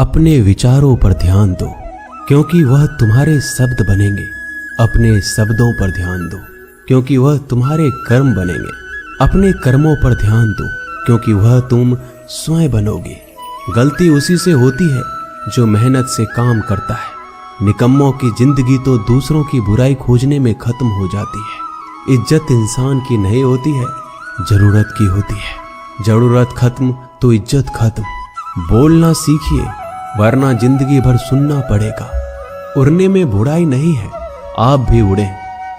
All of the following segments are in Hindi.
अपने विचारों पर ध्यान दो, क्योंकि वह तुम्हारे शब्द बनेंगे। अपने शब्दों पर ध्यान दो, क्योंकि वह तुम्हारे कर्म बनेंगे। अपने कर्मों पर ध्यान दो, क्योंकि वह तुम स्वयं बनोगे। गलती उसी से होती है जो मेहनत से काम करता है। निकम्मों की जिंदगी तो दूसरों की बुराई खोजने में खत्म हो जाती है। इज्जत इंसान की नहीं होती है, जरूरत की होती है। जरूरत खत्म तो इज्जत खत्म। बोलना सीखिए, वरना जिंदगी भर सुनना पड़ेगा। उड़ने में बुराई नहीं है, आप भी उड़े,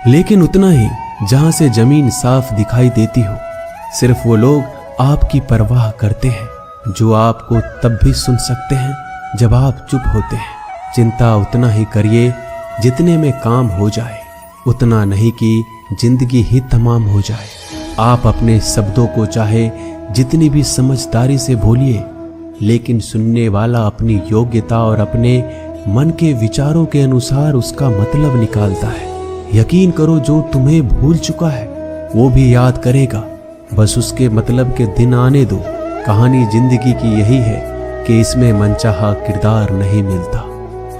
लेकिन उतना ही जहां से जमीन साफ दिखाई देती हो। सिर्फ वो लोग आपकी परवाह करते हैं जो आपको तब भी सुन सकते हैं जब आप चुप होते हैं। चिंता उतना ही करिए जितने में काम हो जाए, उतना नहीं कि जिंदगी ही तमाम हो जाए। आप अपने शब्दों को चाहे जितनी भी समझदारी से बोलिए, लेकिन सुनने वाला अपनी योग्यता और अपने मन के विचारों के अनुसार उसका मतलब निकालता है। यकीन करो, जो तुम्हें भूल चुका है वो भी याद करेगा, बस उसके मतलब के दिन आने दो। कहानी जिंदगी की यही है कि इसमें मनचाहा किरदार नहीं मिलता।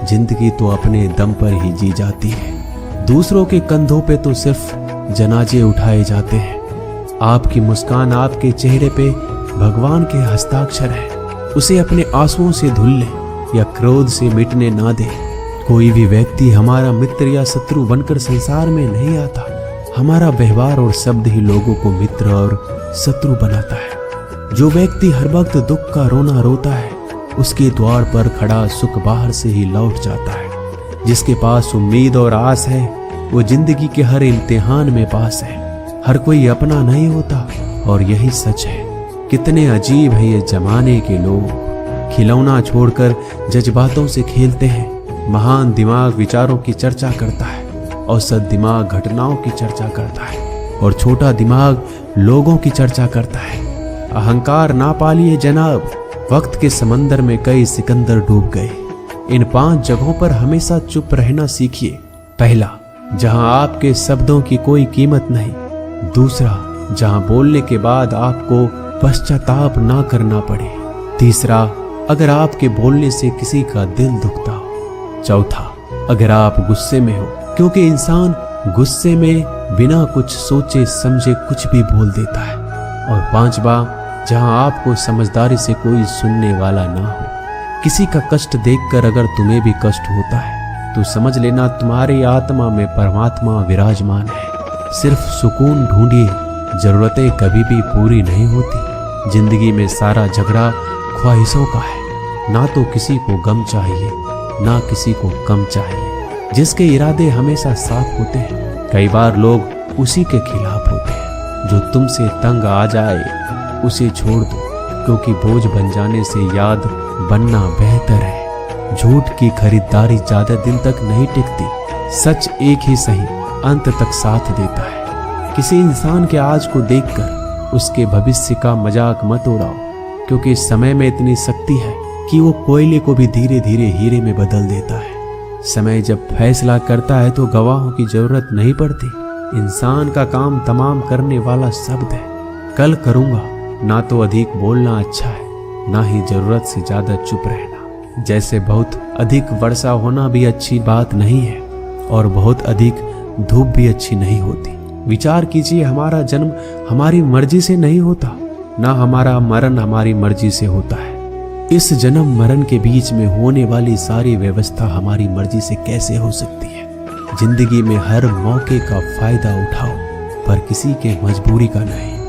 जिंदगी तो अपने दम पर ही जी जाती है। दूसरों के कंधों पे तो सिर्फ जनाजे उठाए जाते हैं। आपकी मुस्कान आपके चेहरे पे भगवान के हस्ताक्षर है। उसे अपने आंसुओं से धुल ले या क्रोध से मिटने ना दे। कोई भी व्यक्ति हमारा मित्र या शत्रु बनकर संसार में नहीं आता। हमारा व्यवहार और शब्द ही लोगों को मित्र और शत्रु बनाता है। जो व्यक्ति हर वक्त दुख का रोना रोता है, उसके द्वार पर खड़ा सुख बाहर से ही लौट जाता है। जिसके पास उम्मीद और आस है, वो जिंदगी के हर इम्तिहान में पास है। हर कोई अपना नहीं होता, और यही सच है। कितने अजीब है ये जमाने के लोग। खिलौना छोड़कर जज्बातों से खेलते हैं। महान दिमाग विचारों की चर्चा करता है, औसत दिमाग घटनाओं की चर्चा करता है, और छोटा दिमाग लोगों की चर्चा करता है। अहंकार ना पालिए जनाब, वक्त के समंदर में कई सिकंदर डूब गए। इन 5 जगहों पर हमेशा चुप रहना सीखिए। पहला, जहां आपके शब्दों की कोई कीमत नहीं। दूसरा, जहां बोलने के बाद आपको पश्चाताप ना करना पड़े। तीसरा, अगर आपके बोलने से किसी का दिल दुखता हो। चौथा, अगर आप गुस्से में हो, क्योंकि इंसान गुस्से में बिना कुछ सोचे समझे कुछ भी बोल देता है। और पांचवा, जहां आपको समझदारी से कोई सुनने वाला ना हो। किसी का कष्ट देखकर अगर तुम्हें भी कष्ट होता है तो समझ लेना तुम्हारी आत्मा में परमात्मा विराजमान है। सिर्फ सुकून ढूंढिए, जरूरतें कभी भी पूरी नहीं होती। जिंदगी में सारा झगड़ा ख्वाहिशों का है। ना तो किसी को गम चाहिए, ना किसी को कम चाहिए। जिसके इरादे हमेशा साफ होते हैं, कई बार लोग उसी के खिलाफ होते हैं। जो तुमसे तंग आ जाए उसे छोड़ दो, क्योंकि बोझ बन जाने से याद बनना बेहतर है। झूठ की खरीदारी ज्यादा दिन तक नहीं टिकती। सच एक ही सही अंत तक साथ देता है। किसी इंसान के आज को देखकर उसके भविष्य का मजाक मत उड़ाओ, क्योंकि समय में इतनी शक्ति है कि वो कोयले को भी धीरे धीरे हीरे में बदल देता है। समय जब फैसला करता है तो गवाहों की जरूरत नहीं पड़ती। इंसान का काम तमाम करने वाला शब्द है। कल करूंगा, ना तो अधिक बोलना अच्छा है, ना ही जरूरत से ज्यादा चुप रहना। जैसे बहुत अधिक वर्षा होना भी अच्छी बात नहीं है, और बहुत अधिक धूप भी अच्छी नहीं होती। विचार कीजिए, हमारा जन्म हमारी मर्जी से नहीं होता, ना हमारा मरण हमारी मर्जी से होता है। इस जन्म मरण के बीच में होने वाली सारी व्यवस्था हमारी मर्जी से कैसे हो सकती है। जिंदगी में हर मौके का फायदा उठाओ, पर किसी के मजबूरी का नहीं।